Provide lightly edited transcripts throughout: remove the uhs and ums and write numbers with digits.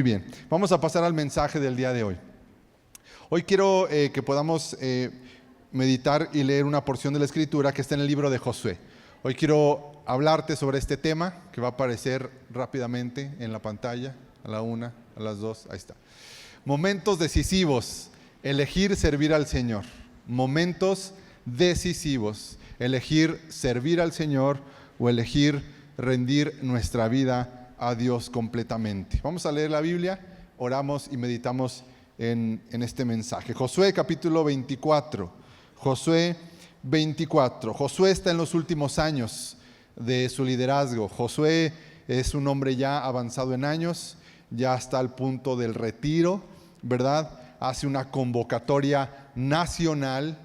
bien, vamos a pasar al mensaje del día de hoy. Hoy quiero que podamos meditar y leer una porción de la Escritura que está en el libro de Josué. Hoy quiero hablarte sobre este tema que va a aparecer rápidamente en la pantalla, a la 1, a las 2, ahí está. Momentos decisivos, elegir servir al Señor. Momentos decisivos, elegir servir al Señor o elegir rendir nuestra vida a Dios completamente. Vamos a leer la Biblia, oramos y meditamos en este mensaje. Josué capítulo 24. Josué 24. Josué está en los últimos años de su liderazgo. Josué es un hombre ya avanzado en años, ya está al punto del retiro, ¿verdad? Hace una convocatoria nacional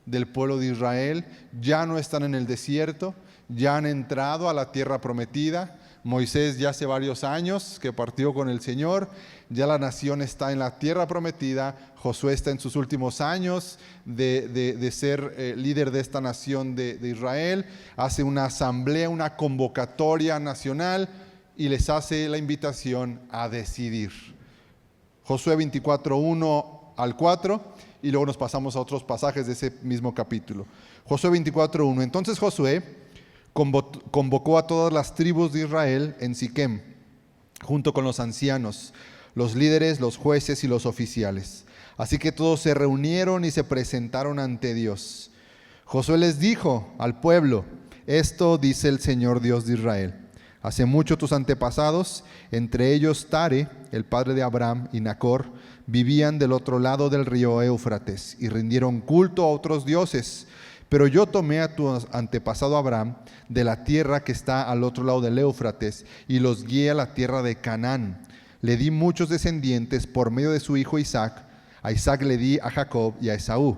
del pueblo de Israel. Ya no están en el desierto, ya han entrado a la tierra prometida. Moisés ya hace varios años que partió con el Señor, ya la nación está en la tierra prometida. Josué está en sus últimos años de ser líder de esta nación de Israel. Hace una asamblea, una convocatoria nacional y les hace la invitación a decidir. Josué 24, 1 al 4 y luego nos pasamos a otros pasajes de ese mismo capítulo. Josué 24, 1. Entonces Josué convocó a todas las tribus de Israel en Siquem, junto con los ancianos, los líderes, los jueces y los oficiales. Así que todos se reunieron y se presentaron ante Dios. Josué les dijo al pueblo: esto dice el Señor Dios de Israel. Hace mucho tus antepasados, entre ellos Tare, el padre de Abraham, y Nacor, vivían del otro lado del río Éufrates y rindieron culto a otros dioses. Pero yo tomé a tu antepasado Abraham de la tierra que está al otro lado del Éufrates y los guié a la tierra de Canaán. Le di muchos descendientes por medio de su hijo Isaac. A Isaac le di a Jacob y a Esaú.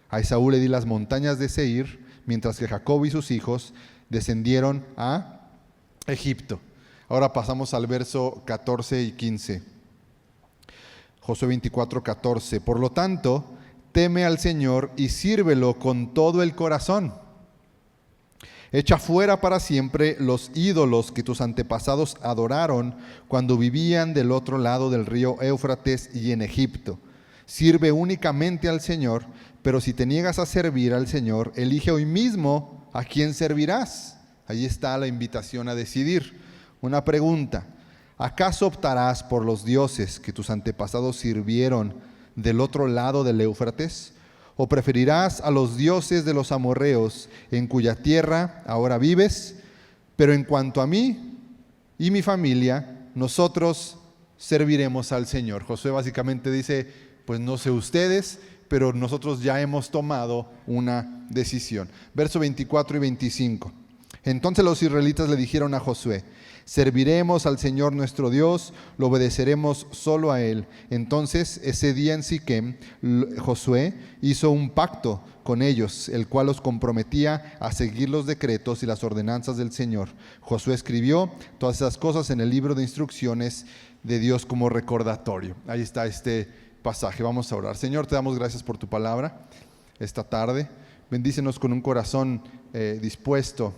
A Esaú le di las montañas de Seir, mientras que Jacob y sus hijos descendieron a Egipto. Ahora pasamos al verso 14 y 15. Josué 24, 14. Por lo tanto, teme al Señor y sírvelo con todo el corazón. Echa fuera para siempre los ídolos que tus antepasados adoraron cuando vivían del otro lado del río Éufrates y en Egipto. Sirve únicamente al Señor, pero si te niegas a servir al Señor, elige hoy mismo a quién servirás. Ahí está la invitación a decidir. Una pregunta: ¿acaso optarás por los dioses que tus antepasados sirvieron del otro lado del Éufrates? ¿O preferirás a los dioses de los amorreos en cuya tierra ahora vives? Pero en cuanto a mí y mi familia, nosotros serviremos al Señor. Josué básicamente dice, pues no sé ustedes, pero nosotros ya hemos tomado una decisión. Verso 24 y 25. Entonces los israelitas le dijeron a Josué: serviremos al Señor nuestro Dios, lo obedeceremos solo a Él. Entonces ese día en Siquem, Josué hizo un pacto con ellos, el cual los comprometía a seguir los decretos y las ordenanzas del Señor. Josué escribió todas esas cosas en el libro de instrucciones de Dios como recordatorio. Ahí está este pasaje. Vamos a orar. Señor, te damos gracias por tu palabra esta tarde. Bendícenos con un corazón dispuesto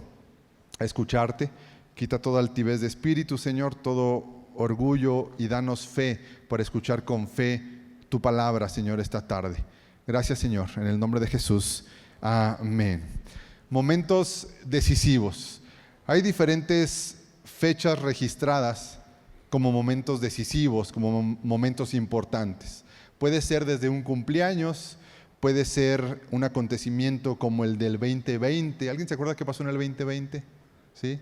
a escucharte. Quita toda altivez de espíritu, Señor, todo orgullo y danos fe para escuchar con fe tu palabra, Señor, esta tarde. Gracias, Señor, en el nombre de Jesús. Amén. Momentos decisivos. Hay diferentes fechas registradas como momentos decisivos, como momentos importantes. Puede ser desde un cumpleaños, puede ser un acontecimiento como el del 2020. ¿Alguien se acuerda qué pasó en el 2020? ¿Sí?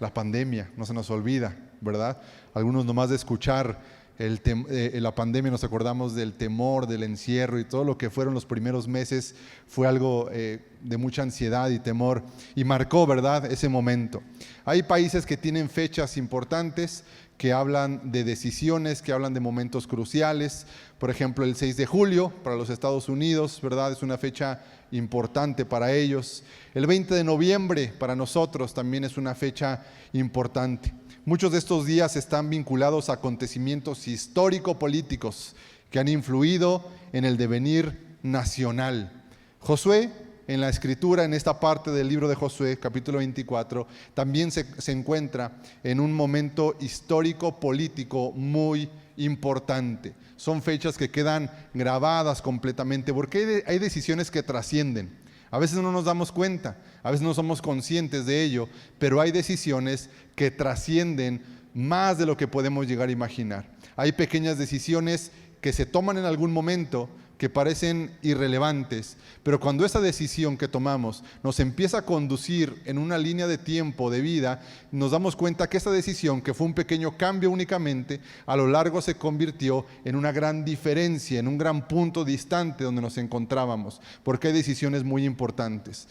La pandemia, no se nos olvida, ¿verdad? Algunos nomás de escuchar la pandemia nos acordamos del temor, del encierro y todo lo que fueron los primeros meses. Fue algo de mucha ansiedad y temor y marcó, ¿verdad?, ese momento. Hay países que tienen fechas importantes, que hablan de decisiones, que hablan de momentos cruciales. Por ejemplo, el 6 de julio para los Estados Unidos, ¿verdad?, es una fecha importante para ellos. El 20 de noviembre para nosotros también es una fecha importante. Muchos de estos días están vinculados a acontecimientos histórico-políticos que han influido en el devenir nacional. Josué en la Escritura, en esta parte del libro de Josué, capítulo 24, también se encuentra en un momento histórico, político muy importante. Son fechas que quedan grabadas completamente, porque hay decisiones que trascienden. A veces no nos damos cuenta, a veces no somos conscientes de ello, pero hay decisiones que trascienden más de lo que podemos llegar a imaginar. Hay pequeñas decisiones que se toman en algún momento que parecen irrelevantes, pero cuando esa decisión que tomamos nos empieza a conducir en una línea de tiempo, de vida, nos damos cuenta que esa decisión, que fue un pequeño cambio únicamente, a lo largo se convirtió en una gran diferencia, en un gran punto distante donde nos encontrábamos, porque hay decisiones muy importantes.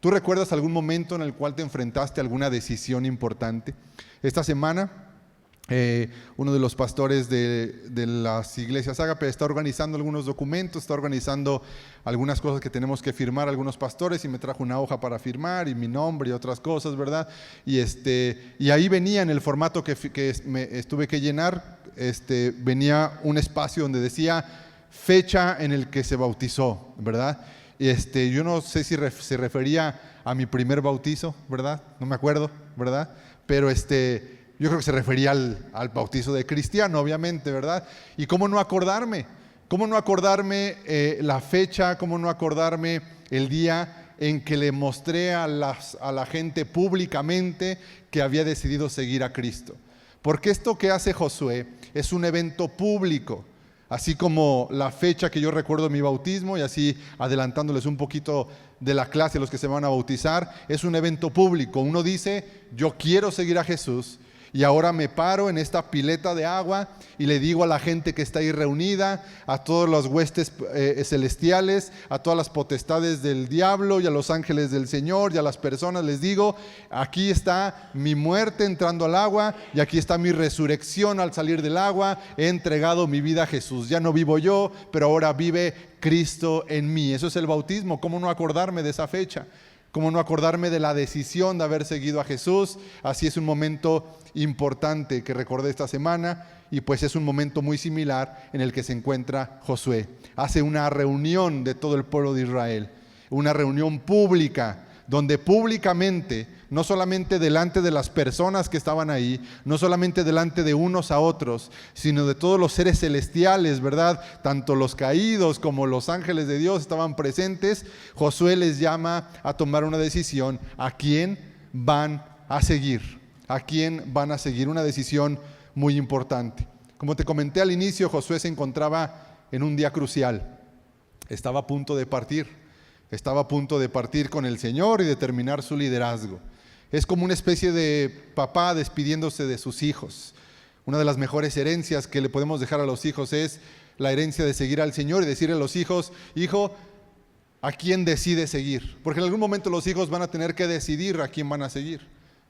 ¿Tú recuerdas algún momento en el cual te enfrentaste a alguna decisión importante? Esta semana, uno de los pastores de las iglesias Ágape está organizando algunos documentos, está organizando algunas cosas que tenemos que firmar algunos pastores, y me trajo una hoja para firmar y mi nombre y otras cosas, ¿verdad? Y ahí venía, en el formato que tuve que llenar, venía un espacio donde decía fecha en el que se bautizó, ¿verdad? Yo no sé si se refería a mi primer bautizo, ¿verdad? No me acuerdo, ¿verdad? Pero yo creo que se refería al bautizo de cristiano, obviamente, ¿verdad? Y cómo no acordarme la fecha, cómo no acordarme el día en que le mostré a la gente públicamente que había decidido seguir a Cristo. Porque esto que hace Josué es un evento público, así como la fecha que yo recuerdo de mi bautismo, y así adelantándoles un poquito de la clase a los que se van a bautizar, es un evento público. Uno dice, yo quiero seguir a Jesús, y ahora me paro en esta pileta de agua y le digo a la gente que está ahí reunida, a todos los huestes celestiales, a todas las potestades del diablo y a los ángeles del Señor y a las personas, les digo, aquí está mi muerte entrando al agua y aquí está mi resurrección al salir del agua. He entregado mi vida a Jesús. Ya no vivo yo, pero ahora vive Cristo en mí. Eso es el bautismo. ¿Cómo no acordarme de esa fecha? ¿Cómo no acordarme de la decisión de haber seguido a Jesús? Así es un momento importante que recordé esta semana, y pues es un momento muy similar en el que se encuentra Josué. Hace una reunión de todo el pueblo de Israel, una reunión pública, donde públicamente, no solamente delante de las personas que estaban ahí, no solamente delante de unos a otros, sino de todos los seres celestiales, ¿verdad? Tanto los caídos como los ángeles de Dios estaban presentes. Josué les llama a tomar una decisión. ¿A quién van a seguir? ¿A quién van a seguir? Una decisión muy importante. Como te comenté al inicio, Josué se encontraba en un día crucial. Estaba a punto de partir. Estaba a punto de partir con el Señor y de terminar su liderazgo. Es como una especie de papá despidiéndose de sus hijos. Una de las mejores herencias que le podemos dejar a los hijos es la herencia de seguir al Señor y decirle a los hijos, hijo, ¿a quién decide seguir? Porque en algún momento los hijos van a tener que decidir a quién van a seguir.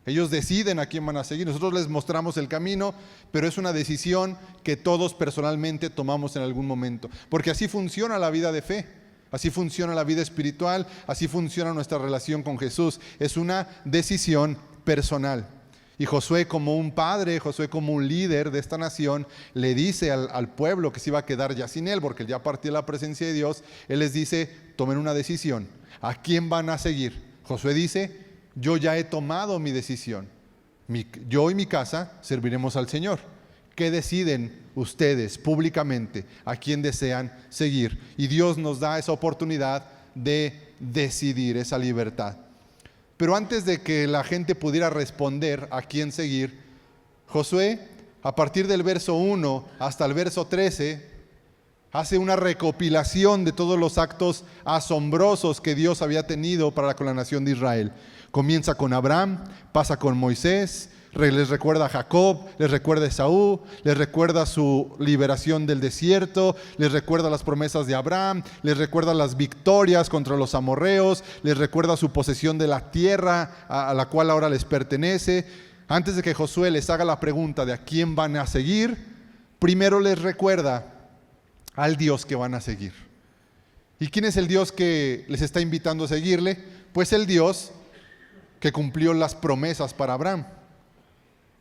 Ellos deciden a quién van a seguir. Nosotros les mostramos el camino, pero es una decisión que todos personalmente tomamos en algún momento. Porque así funciona la vida de fe. Así funciona la vida espiritual, así funciona nuestra relación con Jesús. Es una decisión personal. Y Josué, como un padre, Josué como un líder de esta nación, le dice al pueblo que se iba a quedar ya sin él, porque él ya partió la presencia de Dios. Él les dice, tomen una decisión. ¿A quién van a seguir? Josué dice, yo ya he tomado mi decisión. Yo y mi casa serviremos al Señor. ¿Qué deciden ustedes públicamente? ¿A quién desean seguir? Y Dios nos da esa oportunidad de decidir, esa libertad. Pero antes de que la gente pudiera responder a quién seguir, Josué, a partir del verso 1 hasta el verso 13, hace una recopilación de todos los actos asombrosos que Dios había tenido para con la nación de Israel. Comienza con Abraham, pasa con Moisés, les recuerda a Jacob, les recuerda a Esaú, les recuerda su liberación del desierto, les recuerda las promesas de Abraham, les recuerda las victorias contra los amorreos, les recuerda su posesión de la tierra a la cual ahora les pertenece. Antes de que Josué les haga la pregunta de a quién van a seguir, primero les recuerda al Dios que van a seguir. ¿Y quién es el Dios que les está invitando a seguirle? Pues el Dios que cumplió las promesas para Abraham.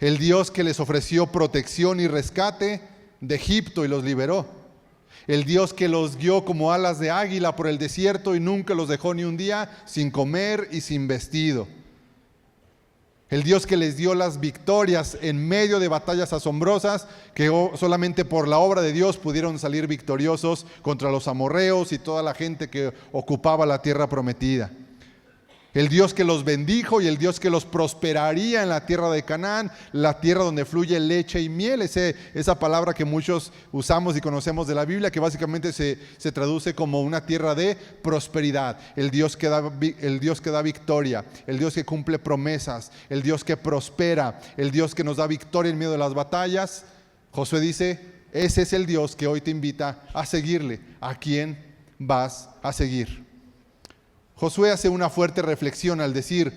El Dios que les ofreció protección y rescate de Egipto y los liberó. El Dios que los guió como alas de águila por el desierto y nunca los dejó ni un día sin comer y sin vestido. El Dios que les dio las victorias en medio de batallas asombrosas, que solamente por la obra de Dios pudieron salir victoriosos contra los amorreos y toda la gente que ocupaba la tierra prometida. El Dios que los bendijo y el Dios que los prosperaría en la tierra de Canaán, la tierra donde fluye leche y miel. Esa palabra que muchos usamos y conocemos de la Biblia, que básicamente se traduce como una tierra de prosperidad. El Dios que da victoria, el Dios que cumple promesas, el Dios que prospera, el Dios que nos da victoria en medio de las batallas. Josué dice, ese es el Dios que hoy te invita a seguirle. ¿A quién vas a seguir? Josué hace una fuerte reflexión al decir,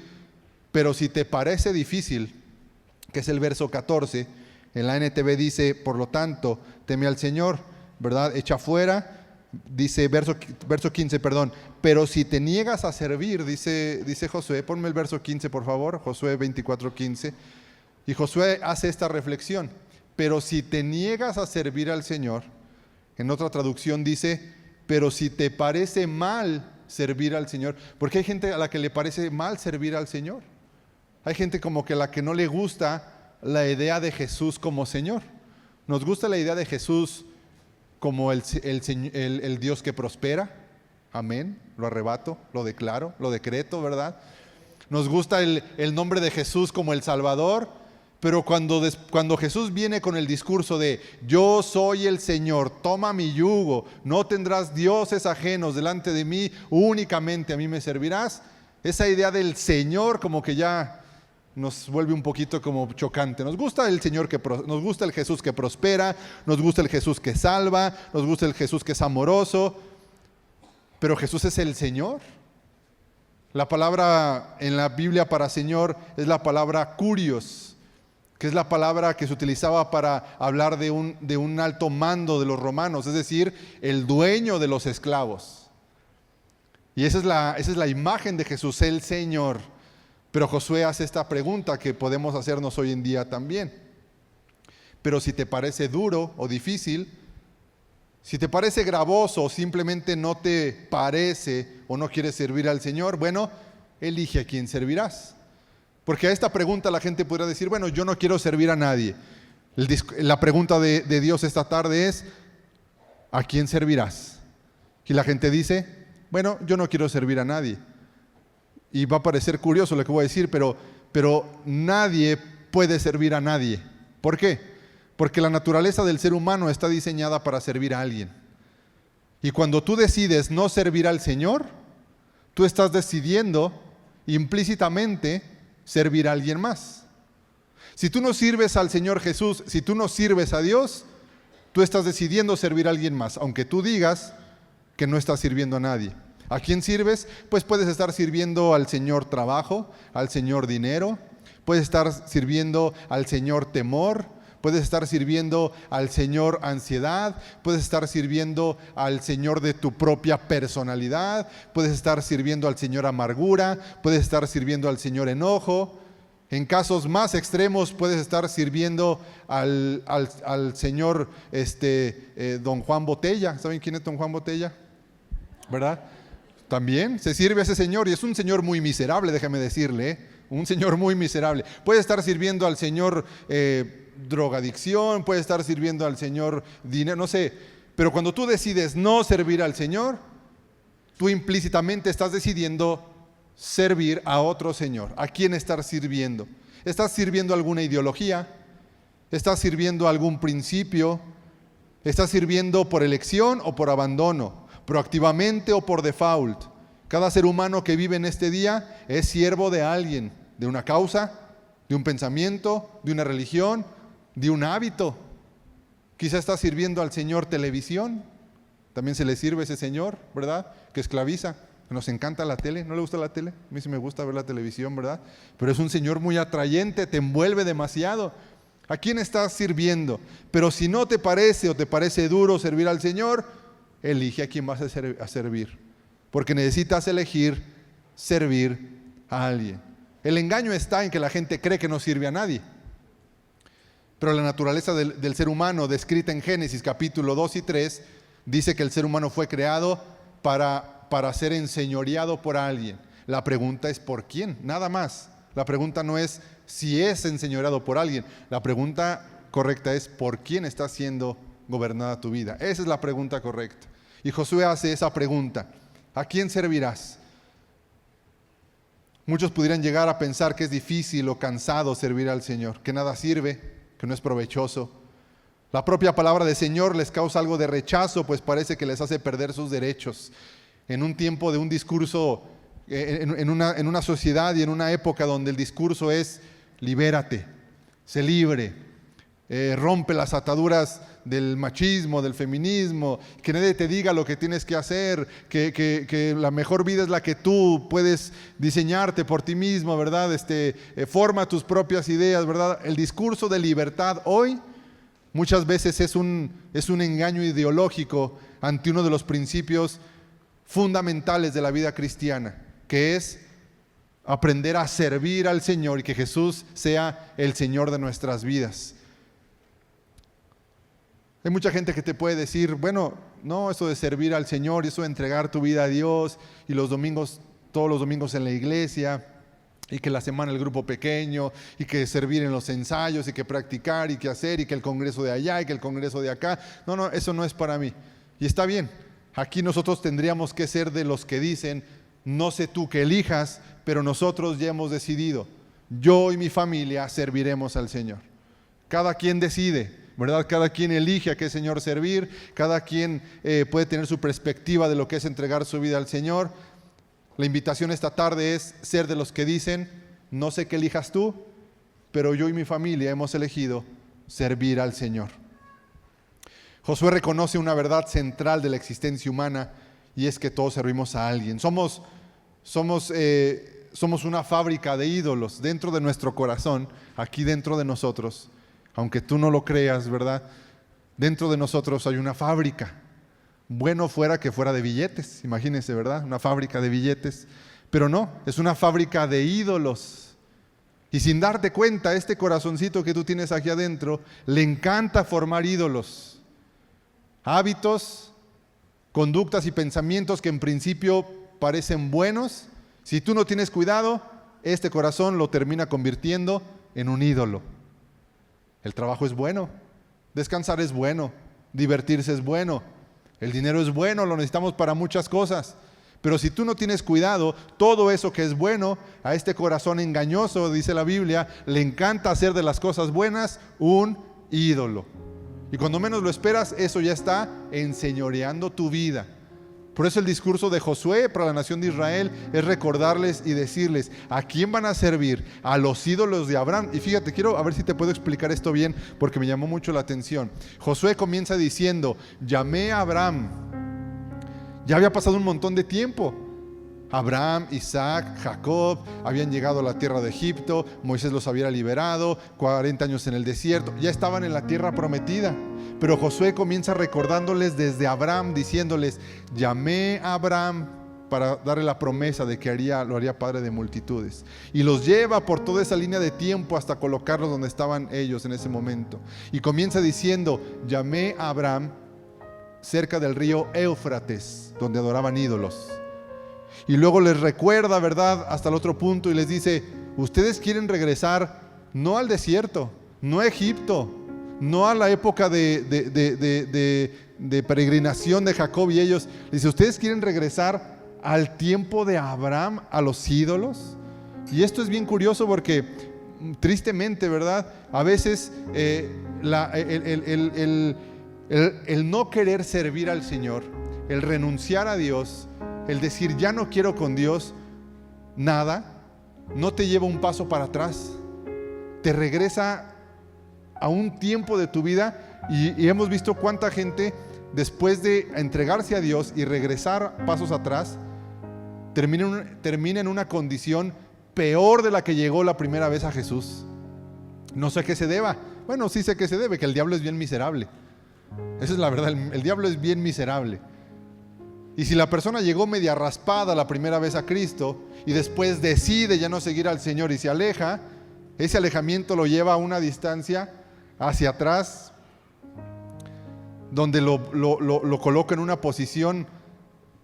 pero si te parece difícil, que es el verso 14, en la NTV dice, por lo tanto, teme al Señor, ¿verdad? Echa fuera, dice verso 15, pero si te niegas a servir, dice Josué, ponme el verso 15 por favor, Josué 24:15, y Josué hace esta reflexión, pero si te niegas a servir al Señor, en otra traducción dice, pero si te parece mal servir al Señor, porque hay gente a la que le parece mal servir al Señor. Hay gente como que a la que no le gusta la idea de Jesús como Señor. Nos gusta la idea de Jesús como el Dios que prospera. Amén, lo arrebato, lo declaro, lo decreto, ¿verdad? Nos gusta el nombre de Jesús como el Salvador. Pero cuando Jesús viene con el discurso de yo soy el Señor, toma mi yugo, no tendrás dioses ajenos delante de mí, únicamente a mí me servirás, esa idea del Señor como que ya nos vuelve un poquito como chocante. Nos gusta el nos gusta el Jesús que prospera, nos gusta el Jesús que salva, nos gusta el Jesús que es amoroso, pero Jesús es el Señor. La palabra en la Biblia para Señor es la palabra kurios, que es la palabra que se utilizaba para hablar de un alto mando de los romanos, es decir, el dueño de los esclavos. Y esa es la imagen de Jesús, el Señor. Pero Josué hace esta pregunta que podemos hacernos hoy en día también. Pero si te parece duro o difícil, si te parece gravoso o simplemente no te parece o no quieres servir al Señor, bueno, elige a quién servirás. Porque a esta pregunta la gente podría decir, bueno, yo no quiero servir a nadie. La pregunta de Dios esta tarde es, ¿a quién servirás? Y la gente dice, bueno, yo no quiero servir a nadie. Y va a parecer curioso lo que voy a decir, pero nadie puede servir a nadie. ¿Por qué? Porque la naturaleza del ser humano está diseñada para servir a alguien. Y cuando tú decides no servir al Señor, tú estás decidiendo implícitamente servir a alguien más. Si tú no sirves al Señor Jesús, si tú no sirves a Dios, tú estás decidiendo servir a alguien más, aunque tú digas que no estás sirviendo a nadie. ¿A quién sirves? Pues puedes estar sirviendo al Señor trabajo, al Señor dinero, puedes estar sirviendo al Señor temor, puedes estar sirviendo al Señor ansiedad, puedes estar sirviendo al Señor de tu propia personalidad, puedes estar sirviendo al Señor amargura, puedes estar sirviendo al Señor enojo. En casos más extremos puedes estar sirviendo al Señor Don Juan Botella. ¿Saben quién es Don Juan Botella? ¿Verdad? También se sirve a ese Señor y es un Señor muy miserable, déjame decirle, un Señor muy miserable. Puede estar sirviendo al Señor drogadicción, puede estar sirviendo al Señor dinero, no sé, pero cuando tú decides no servir al Señor, tú implícitamente estás decidiendo servir a otro Señor. ¿A quién estás sirviendo? ¿Estás sirviendo alguna ideología? ¿Estás sirviendo algún principio? ¿Estás sirviendo por elección o por abandono? ¿Proactivamente o por default? Cada ser humano que vive en este día es siervo de alguien, de una causa, de un pensamiento, de una religión, de un hábito. Quizá está sirviendo al Señor televisión. También se le sirve a ese Señor, ¿verdad? Que esclaviza. Nos encanta la tele. ¿No le gusta la tele? A mí sí me gusta ver la televisión, ¿verdad? Pero es un Señor muy atrayente, te envuelve demasiado. ¿A quién estás sirviendo? Pero si no te parece o te parece duro servir al Señor, elige a quién vas a servir. Porque necesitas elegir servir a alguien. El engaño está en que la gente cree que no sirve a nadie. Pero la naturaleza del ser humano, descrita en Génesis capítulo 2 y 3, Dice que el ser humano fue creado para ser enseñoreado por alguien. La pregunta es ¿por quién? Nada más. La pregunta no es si es enseñoreado por alguien. La pregunta correcta es ¿por quién está siendo gobernada tu vida? Esa es la pregunta correcta. Y Josué hace esa pregunta: ¿a quién servirás? Muchos pudieran llegar a pensar que es difícil o cansado servir al Señor, que nada sirve, que no es provechoso. La propia palabra de Señor les causa algo de rechazo, pues parece que les hace perder sus derechos. En un tiempo de un discurso, en una sociedad y en una época donde el discurso es libérate, sé libre, rompe las ataduras del machismo, del feminismo, que nadie te diga lo que tienes que hacer, que la mejor vida es la que tú puedes diseñarte por ti mismo, ¿verdad? Forma tus propias ideas, ¿verdad? El discurso de libertad hoy muchas veces es un engaño ideológico ante uno de los principios fundamentales de la vida cristiana, que es aprender a servir al Señor y que Jesús sea el Señor de nuestras vidas. Hay mucha gente que te puede decir, bueno, no, eso de servir al Señor, eso de entregar tu vida a Dios y los domingos, todos los domingos en la iglesia, y que la semana el grupo pequeño, y que servir en los ensayos, y que practicar, y que hacer, y que el congreso de allá, y que el congreso de acá. No, eso no es para mí. Y está bien, aquí nosotros tendríamos que ser de los que dicen, no sé tú que elijas, pero nosotros ya hemos decidido, yo y mi familia serviremos al Señor. Cada quien decide, ¿verdad? Cada quien elige a qué Señor servir, cada quien puede tener su perspectiva de lo que es entregar su vida al Señor. La invitación esta tarde es ser de los que dicen, no sé qué elijas tú, pero yo y mi familia hemos elegido servir al Señor. Josué reconoce una verdad central de la existencia humana, y es que todos servimos a alguien. Somos una fábrica de ídolos dentro de nuestro corazón, aquí dentro de nosotros. Aunque tú no lo creas, ¿verdad? Dentro de nosotros hay una fábrica. Bueno fuera que fuera de billetes, imagínense, ¿verdad? Una fábrica de billetes. Pero no, es una fábrica de ídolos. Y sin darte cuenta, este corazoncito que tú tienes aquí adentro, le encanta formar ídolos. Hábitos, conductas y pensamientos que en principio parecen buenos. Si tú no tienes cuidado, este corazón lo termina convirtiendo en un ídolo. El trabajo es bueno, descansar es bueno, divertirse es bueno, el dinero es bueno, lo necesitamos para muchas cosas. Pero si tú no tienes cuidado, todo eso que es bueno, a este corazón engañoso, dice la Biblia, le encanta hacer de las cosas buenas un ídolo. Y cuando menos lo esperas, eso ya está enseñoreando tu vida. Por eso el discurso de Josué para la nación de Israel es recordarles y decirles, ¿a quién van a servir? A los ídolos de Abraham. Y fíjate, quiero a ver si te puedo explicar esto bien, porque me llamó mucho la atención. Josué comienza diciendo, llamé a Abraham. Ya había pasado un montón de tiempo. Abraham, Isaac, Jacob habían llegado a la tierra de Egipto, Moisés los había liberado, 40 años en el desierto, ya estaban en la tierra prometida. Pero Josué comienza recordándoles desde Abraham, diciéndoles, llamé a Abraham para darle la promesa de que lo haría padre de multitudes. Y los lleva por toda esa línea de tiempo hasta colocarlos donde estaban ellos en ese momento. Y comienza diciendo, llamé a Abraham cerca del río Éufrates, donde adoraban ídolos. Y luego les recuerda, ¿verdad?, hasta el otro punto y les dice, ustedes quieren regresar no al desierto, no a Egipto, no a la época de peregrinación de Jacob y ellos. Dice, ustedes quieren regresar al tiempo de Abraham, a los ídolos. Y esto es bien curioso porque tristemente, ¿verdad?, a veces el no querer servir al Señor, el renunciar a Dios, el decir ya no quiero con Dios nada, no te lleva un paso para atrás, te regresa a un tiempo de tu vida. Y hemos visto cuánta gente después de entregarse a Dios y regresar pasos atrás termina en una condición peor de la que llegó la primera vez a Jesús. No sé a qué se deba. Bueno, sí sé que se debe, que el diablo es bien miserable. Esa es la verdad, el diablo es bien miserable. Y si la persona llegó media raspada la primera vez a Cristo y después decide ya no seguir al Señor y se aleja, ese alejamiento lo lleva a una distancia hacia atrás donde lo coloca en una posición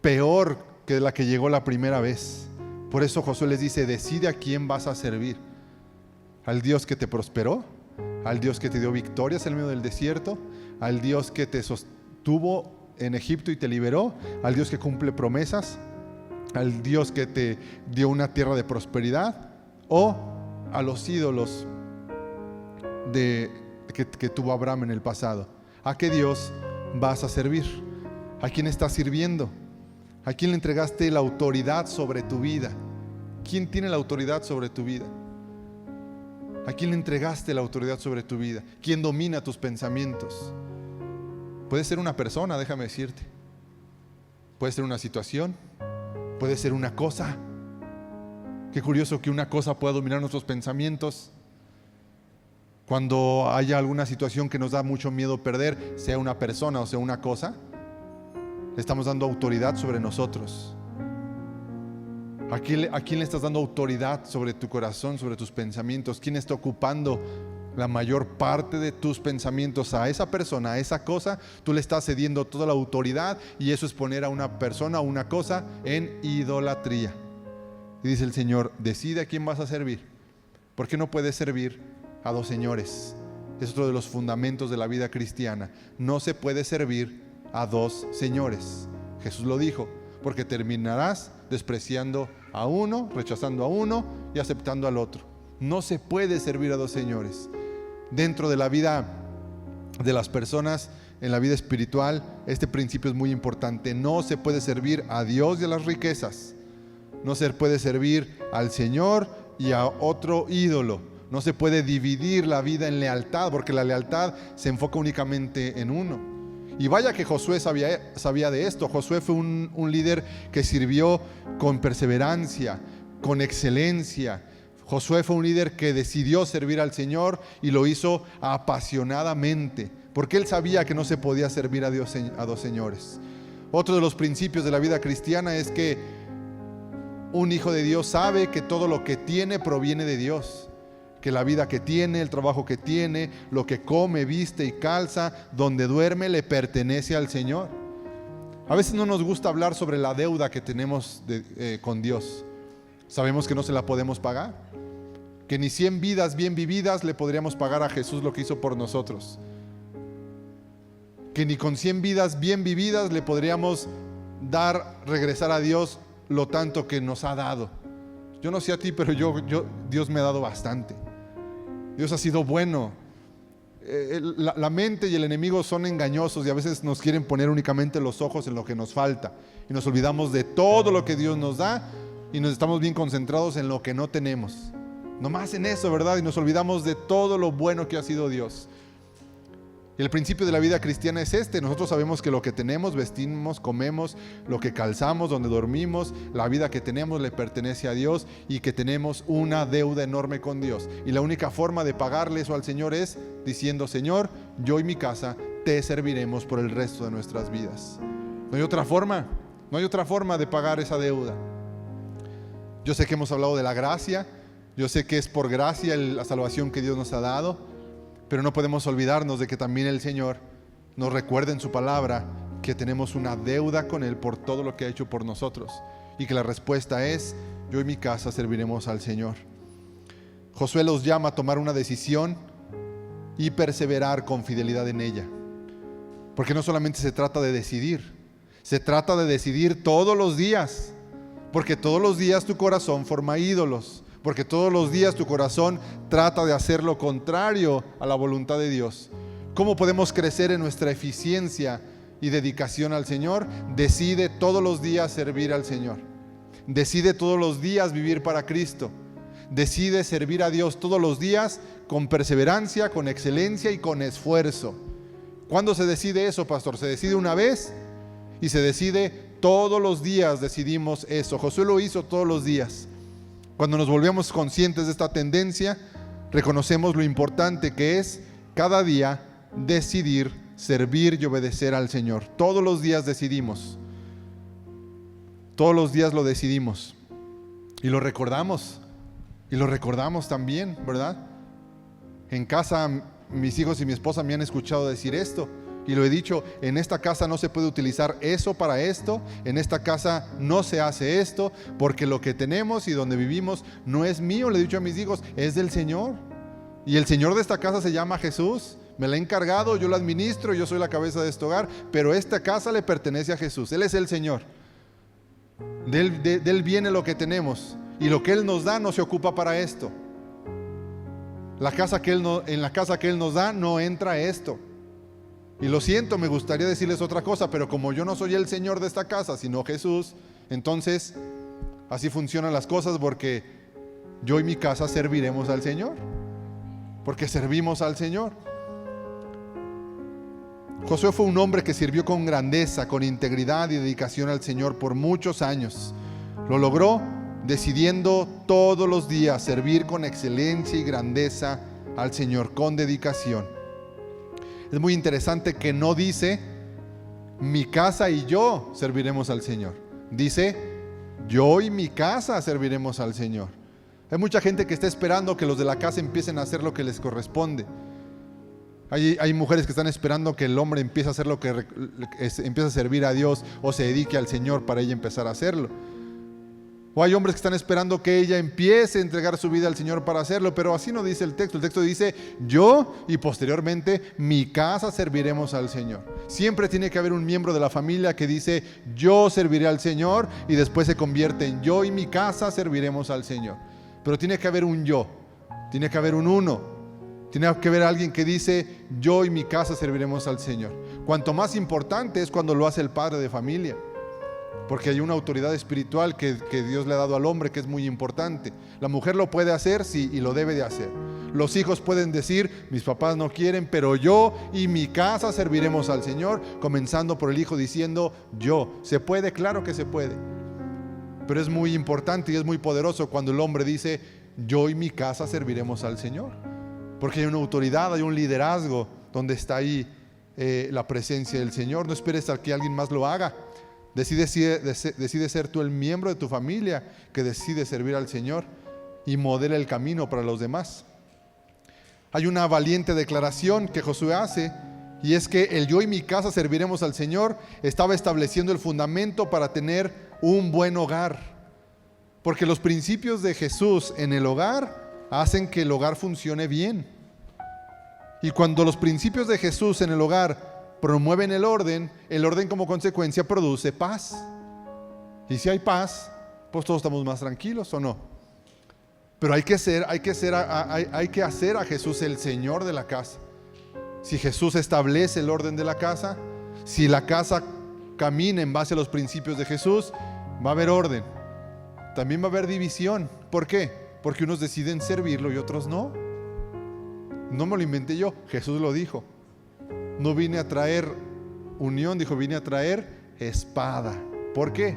peor que la que llegó la primera vez. Por eso Josué les dice: decide a quién vas a servir. ¿Al Dios que te prosperó? ¿Al Dios que te dio victorias en medio del desierto? ¿Al Dios que te sostuvo en Egipto y te liberó? ¿Al Dios que cumple promesas? ¿Al Dios que te dio una tierra de prosperidad? ¿O a los ídolos que tuvo Abraham en el pasado? ¿A qué Dios vas a servir? ¿A quién estás sirviendo? ¿A quién le entregaste la autoridad sobre tu vida? ¿Quién tiene la autoridad sobre tu vida? ¿A quién le entregaste la autoridad sobre tu vida? ¿Quién domina tus pensamientos? Puede ser una persona, déjame decirte. Puede ser una situación. Puede ser una cosa. Qué curioso que una cosa pueda dominar nuestros pensamientos. Cuando haya alguna situación que nos da mucho miedo perder, sea una persona o sea una cosa, le estamos dando autoridad sobre nosotros. ¿A quién le estás dando autoridad sobre tu corazón, sobre tus pensamientos? ¿Quién está ocupando la mayor parte de tus pensamientos? A esa persona, a esa cosa, tú le estás cediendo toda la autoridad, y eso es poner a una persona o una cosa en idolatría. Y dice el Señor: decide a quién vas a servir, porque no puedes servir a dos señores. Es otro de los fundamentos de la vida cristiana. No se puede servir a dos señores. Jesús lo dijo: porque terminarás despreciando a uno, rechazando a uno y aceptando al otro. No se puede servir a dos señores. Dentro de la vida de las personas, en la vida espiritual, este principio es muy importante. No se puede servir a Dios y a las riquezas. No se puede servir al Señor y a otro ídolo. No se puede dividir la vida en lealtad, porque la lealtad se enfoca únicamente en uno. Y vaya que Josué sabía de esto. Josué fue un líder que sirvió con perseverancia, con excelencia. Josué fue un líder que decidió servir al Señor y lo hizo apasionadamente, porque él sabía que no se podía servir a dos señores. Otro de los principios de la vida cristiana es que un hijo de Dios sabe que todo lo que tiene proviene de Dios. Que la vida que tiene, el trabajo que tiene, lo que come, viste y calza, donde duerme, le pertenece al Señor. A veces no nos gusta hablar sobre la deuda que tenemos con Dios. Sabemos que no se la podemos pagar, que ni 100 vidas bien vividas le podríamos pagar a Jesús lo que hizo por nosotros, que ni con 100 vidas bien vividas le podríamos regresar a Dios lo tanto que nos ha dado. Yo no sé a ti, pero Dios me ha dado bastante. Dios ha sido bueno. La mente y el enemigo son engañosos y a veces nos quieren poner únicamente los ojos en lo que nos falta, y nos olvidamos de todo lo que Dios nos da y nos estamos bien concentrados en lo que no tenemos, nomás en eso, ¿verdad? Y nos olvidamos de todo lo bueno que ha sido Dios. Y el principio de la vida cristiana es este: nosotros sabemos que lo que tenemos, vestimos, comemos, lo que calzamos, donde dormimos, la vida que tenemos le pertenece a Dios, y que tenemos una deuda enorme con Dios. Y la única forma de pagarle eso al Señor es diciendo: Señor, yo y mi casa te serviremos por el resto de nuestras vidas. No hay otra forma, no hay otra forma de pagar esa deuda. Yo sé que hemos hablado de la gracia, yo sé que es por gracia la salvación que Dios nos ha dado, pero no podemos olvidarnos de que también el Señor nos recuerda en su palabra que tenemos una deuda con Él por todo lo que ha hecho por nosotros, y que la respuesta es: yo y mi casa serviremos al Señor. Josué los llama a tomar una decisión y perseverar con fidelidad en ella, porque no solamente se trata de decidir, se trata de decidir todos los días, porque todos los días tu corazón forma ídolos. Porque todos los días tu corazón trata de hacer lo contrario a la voluntad de Dios. ¿Cómo podemos crecer en nuestra eficiencia y dedicación al Señor? Decide todos los días servir al Señor. Decide todos los días vivir para Cristo. Decide servir a Dios todos los días con perseverancia, con excelencia y con esfuerzo. ¿Cuándo se decide eso, pastor? Se decide una vez y se decide todos los días. Decidimos eso. Josué lo hizo todos los días. Cuando nos volvemos conscientes de esta tendencia, reconocemos lo importante que es cada día decidir servir y obedecer al Señor. Todos los días decidimos. Todos los días lo decidimos. Y lo recordamos. Y lo recordamos también, ¿verdad? En casa mis hijos y mi esposa me han escuchado decir esto. Y lo he dicho, en esta casa no se puede utilizar eso para esto, en esta casa no se hace esto, porque lo que tenemos y donde vivimos no es mío, le he dicho a mis hijos, es del Señor. Y el Señor de esta casa se llama Jesús, me la he encargado, yo la administro, yo soy la cabeza de este hogar, pero esta casa le pertenece a Jesús, Él es el Señor. De Él viene lo que tenemos, y lo que Él nos da no se ocupa para esto. En la casa que Él nos da no entra esto. Y lo siento, me gustaría decirles otra cosa, pero como yo no soy el Señor de esta casa, sino Jesús, entonces así funcionan las cosas, porque yo y mi casa serviremos al Señor, porque servimos al Señor. Josué fue un hombre que sirvió con grandeza, con integridad y dedicación al Señor por muchos años. Lo logró decidiendo todos los días servir con excelencia y grandeza al Señor, con dedicación. Es muy interesante que no dice, mi casa y yo serviremos al Señor. Dice, yo y mi casa serviremos al Señor. Hay mucha gente que está esperando que los de la casa empiecen a hacer lo que les corresponde. Hay mujeres que están esperando que el hombre empiece a hacer empiece a servir a Dios o se dedique al Señor para ella empezar a hacerlo. O hay hombres que están esperando que ella empiece a entregar su vida al Señor para hacerlo, pero así no dice el texto. El texto dice, yo y posteriormente mi casa serviremos al Señor. Siempre tiene que haber un miembro de la familia que dice, yo serviré al Señor, y después se convierte en yo y mi casa serviremos al Señor. Pero tiene que haber un yo, tiene que haber un uno, tiene que haber alguien que dice, yo y mi casa serviremos al Señor. Cuanto más importante es cuando lo hace el padre de familia, porque hay una autoridad espiritual que Dios le ha dado al hombre, que es muy importante. La mujer lo puede hacer, sí, y lo debe de hacer. Los hijos pueden decir, mis papás no quieren, pero yo y mi casa serviremos al Señor, comenzando por el hijo diciendo, yo. ¿Se puede? Claro que se puede. Pero es muy importante y es muy poderoso cuando el hombre dice, yo y mi casa serviremos al Señor, porque hay una autoridad, hay un liderazgo donde está ahí la presencia del Señor. No esperes a que alguien más lo haga. Decide ser tú el miembro de tu familia que decide servir al Señor y modela el camino para los demás. Hay una valiente declaración que Josué hace, y es que el yo y mi casa serviremos al Señor estaba estableciendo el fundamento para tener un buen hogar, porque los principios de Jesús en el hogar hacen que el hogar funcione bien. Y cuando los principios de Jesús en el hogar promueven el orden como consecuencia produce paz. Y si hay paz, pues todos estamos más tranquilos, ¿o no? Pero hay que hacer a Jesús el Señor de la casa. Si Jesús establece el orden de la casa, si la casa camina en base a los principios de Jesús, va a haber orden. También va a haber división. ¿Por qué? Porque unos deciden servirlo y otros no. No me lo inventé yo, Jesús lo dijo. No vine a traer unión, dijo, vine a traer espada. ¿Por qué?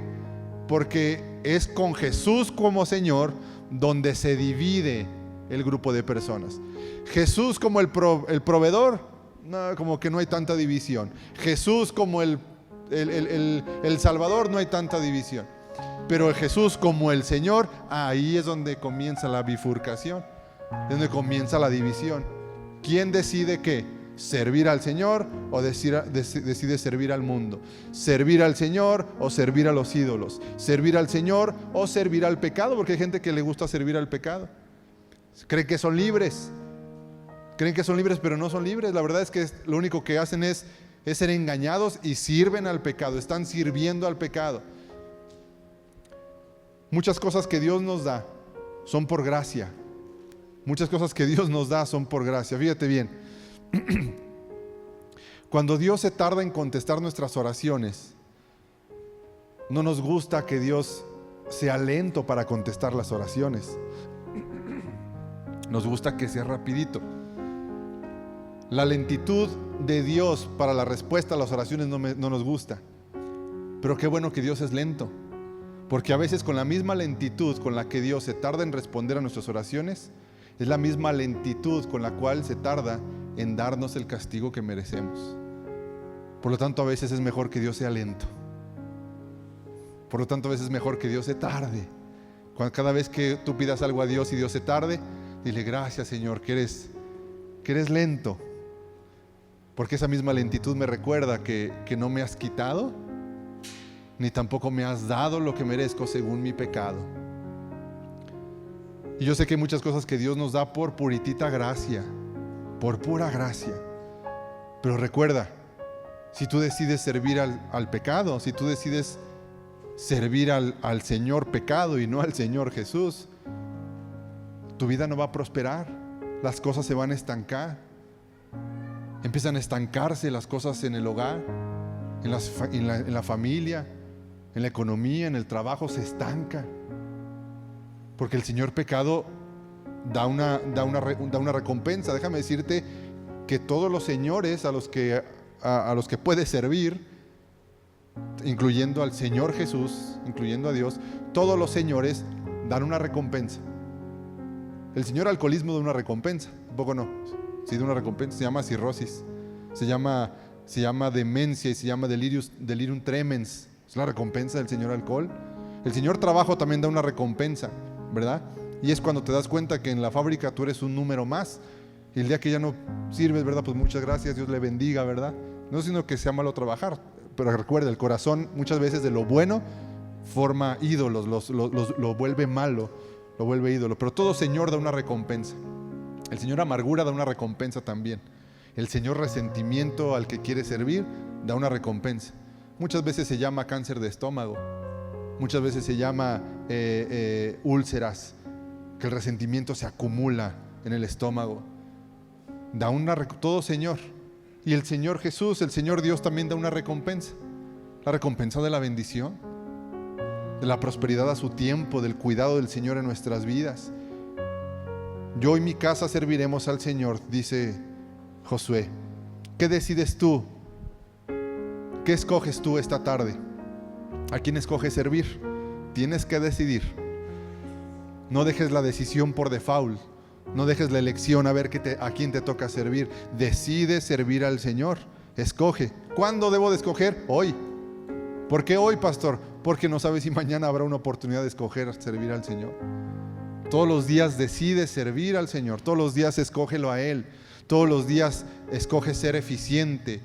Porque es con Jesús como Señor donde se divide el grupo de personas. Jesús como el proveedor, no, como que no hay tanta división. Jesús como el Salvador, no hay tanta división. Pero Jesús como el Señor, ahí es donde comienza la bifurcación, donde comienza la división. ¿Quién decide qué? ¿Servir al Señor o decide servir al mundo? ¿Servir al Señor o servir a los ídolos? ¿Servir al Señor o servir al pecado? Porque hay gente que le gusta servir al pecado. Creen que son libres. Creen que son libres, pero no son libres. La verdad es que lo único que hacen es ser engañados y sirven al pecado. Están sirviendo al pecado. Muchas cosas que Dios nos da son por gracia. Muchas cosas que Dios nos da son por gracia. Fíjate bien. Cuando Dios se tarda en contestar nuestras oraciones, no nos gusta que Dios sea lento para contestar las oraciones. Nos gusta que sea rapidito. La lentitud de Dios para la respuesta a las oraciones no nos gusta. Pero qué bueno que Dios es lento, porque a veces con la misma lentitud con la que Dios se tarda en responder a nuestras oraciones, es la misma lentitud con la cual se tarda en darnos el castigo que merecemos. Por lo tanto, a veces es mejor que Dios sea lento. Por lo tanto, a veces es mejor que Dios se tarde. Cada vez que tú pidas algo a Dios y Dios se tarde, dile, gracias Señor, que eres lento. Porque esa misma lentitud me recuerda que no me has quitado, ni tampoco me has dado lo que merezco según mi pecado. Y yo sé que hay muchas cosas que Dios nos da por puritita gracia, por pura gracia. Pero recuerda, si tú decides servir al pecado, si tú decides servir al Señor pecado y no al Señor Jesús, tu vida no va a prosperar, las cosas se van a estancar. Empiezan a estancarse las cosas en el hogar, en la familia, en la economía, en el trabajo, se estanca. Porque el Señor pecado da una recompensa. Déjame decirte que todos los señores a los que puedes servir, incluyendo al Señor Jesús, incluyendo a Dios, todos los señores dan una recompensa. El señor alcoholismo da una recompensa, un poco no, sí da una recompensa, se llama cirrosis, se llama demencia y se llama delirium tremens, es la recompensa del señor alcohol. El señor trabajo también da una recompensa, ¿verdad? Y es cuando te das cuenta que en la fábrica tú eres un número más, y el día que ya no sirves, ¿verdad? Pues muchas gracias, Dios le bendiga, ¿verdad? No sino que sea malo trabajar, pero recuerda, el corazón muchas veces de lo bueno forma ídolos, lo vuelve malo, lo vuelve ídolo. Pero todo señor da una recompensa. El señor amargura da una recompensa también. El señor resentimiento al que quiere servir da una recompensa. Muchas veces se llama cáncer de estómago, muchas veces se llama úlceras, que el resentimiento se acumula en el estómago. Todo señor. Y el Señor Jesús, el Señor Dios también da una recompensa. La recompensa de la bendición, de la prosperidad a su tiempo, del cuidado del Señor en nuestras vidas. Yo y mi casa serviremos al Señor, dice Josué. ¿Qué decides tú? ¿Qué escoges tú esta tarde? ¿A quién escoges servir? Tienes que decidir. No dejes la decisión por default. No dejes la elección a ver a quién te toca servir. Decide servir al Señor. Escoge. ¿Cuándo debo de escoger? Hoy. ¿Por qué hoy, pastor? Porque no sabes si mañana habrá una oportunidad de escoger servir al Señor. Todos los días decide servir al Señor. Todos los días escógelo a Él. Todos los días escoge ser eficiente,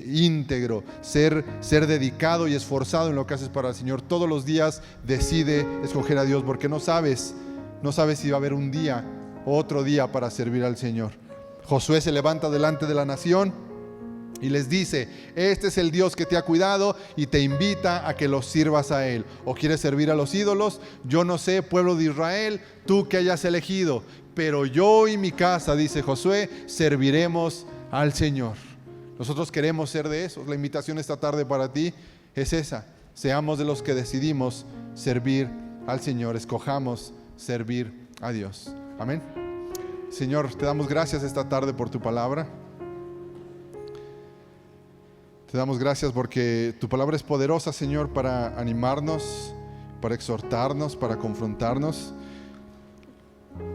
íntegro, ser dedicado y esforzado en lo que haces para el Señor. Todos los días decide escoger a Dios, porque no sabes si va a haber un día o otro día para servir al Señor. Josué se levanta delante de la nación y les dice: este es el Dios que te ha cuidado y te invita a que los sirvas a Él. ¿O quieres servir a los ídolos? Yo no sé, pueblo de Israel, tú que hayas elegido, pero yo y mi casa, dice Josué, serviremos al Señor. Nosotros queremos ser de esos. La invitación esta tarde para ti es esa: seamos de los que decidimos servir al Señor, escojamos servir a Dios. Amén. Señor, te damos gracias esta tarde por tu palabra. Te damos gracias porque tu palabra es poderosa, Señor, para animarnos, para exhortarnos, para confrontarnos.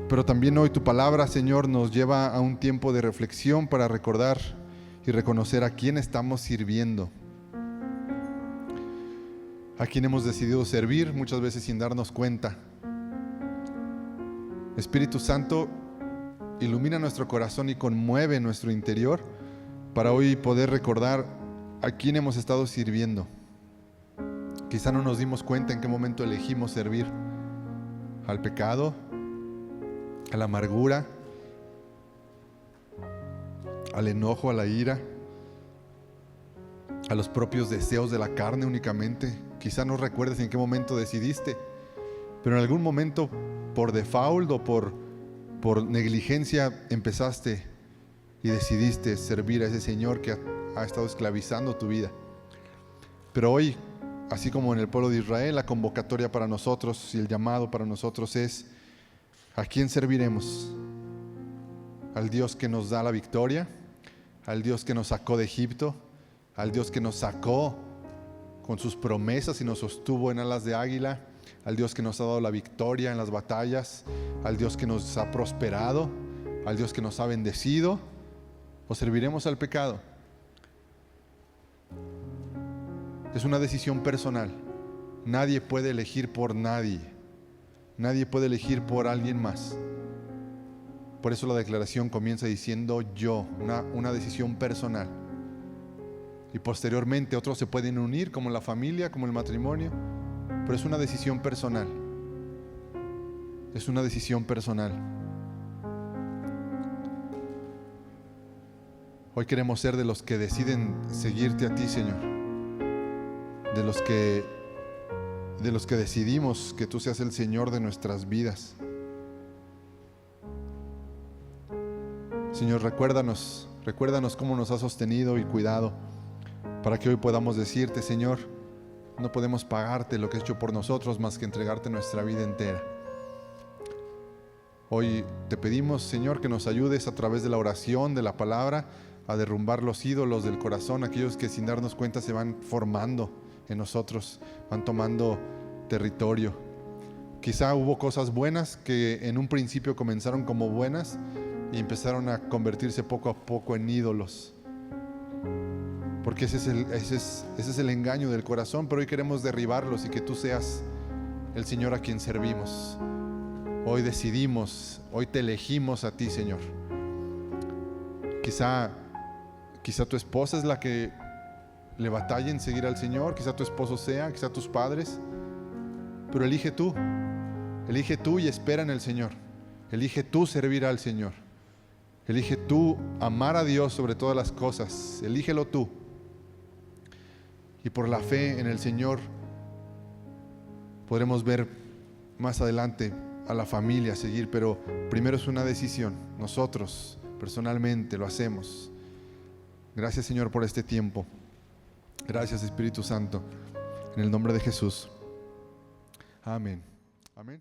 Pero también hoy tu palabra, Señor, nos lleva a un tiempo de reflexión para recordar y reconocer a quién estamos sirviendo, a quién hemos decidido servir, muchas veces sin darnos cuenta. Espíritu Santo, ilumina nuestro corazón y conmueve nuestro interior para hoy poder recordar a quién hemos estado sirviendo. Quizá no nos dimos cuenta en qué momento elegimos servir al pecado, a la amargura, al enojo, a la ira, a los propios deseos de la carne únicamente. Quizá no recuerdes en qué momento decidiste, pero en algún momento por default o por negligencia empezaste y decidiste servir a ese Señor que ha estado esclavizando tu vida. Pero hoy, así como en el pueblo de Israel, la convocatoria para nosotros y el llamado para nosotros es: ¿a quién serviremos? ¿Al Dios que nos da la victoria? ¿Al Dios que nos sacó de Egipto? ¿Al Dios que nos sacó con sus promesas y nos sostuvo en alas de águila? ¿Al Dios que nos ha dado la victoria en las batallas? ¿Al Dios que nos ha prosperado? ¿Al Dios que nos ha bendecido? ¿O serviremos al pecado? Es una decisión personal. Nadie puede elegir por nadie. Nadie puede elegir por alguien más. Por eso la declaración comienza diciendo yo, una decisión personal. Y posteriormente otros se pueden unir, como la familia, como el matrimonio, pero es una decisión personal. Es una decisión personal. Hoy queremos ser de los que deciden seguirte a ti, Señor. De los que decidimos que tú seas el Señor de nuestras vidas. Señor, recuérdanos cómo nos has sostenido y cuidado, para que hoy podamos decirte, Señor, no podemos pagarte lo que has hecho por nosotros más que entregarte nuestra vida entera. Hoy te pedimos, Señor, que nos ayudes a través de la oración, de la palabra, a derrumbar los ídolos del corazón, aquellos que sin darnos cuenta se van formando en nosotros, van tomando territorio. Quizá hubo cosas buenas que en un principio comenzaron como buenas y empezaron a convertirse poco a poco en ídolos. Porque ese es el engaño del corazón, pero hoy queremos derribarlos y que tú seas el Señor a quien servimos. Hoy decidimos, hoy te elegimos a ti, Señor. Quizá tu esposa es la que le batalla en seguir al Señor, quizá tu esposo quizá tus padres, pero elige tú y espera en el Señor. Elige tú servir al Señor. Elige tú amar a Dios sobre todas las cosas. Elígelo tú. Y por la fe en el Señor podremos ver más adelante a la familia seguir, pero primero es una decisión. Nosotros personalmente lo hacemos. Gracias, Señor, por este tiempo. Gracias, Espíritu Santo. En el nombre de Jesús. Amén. Amén.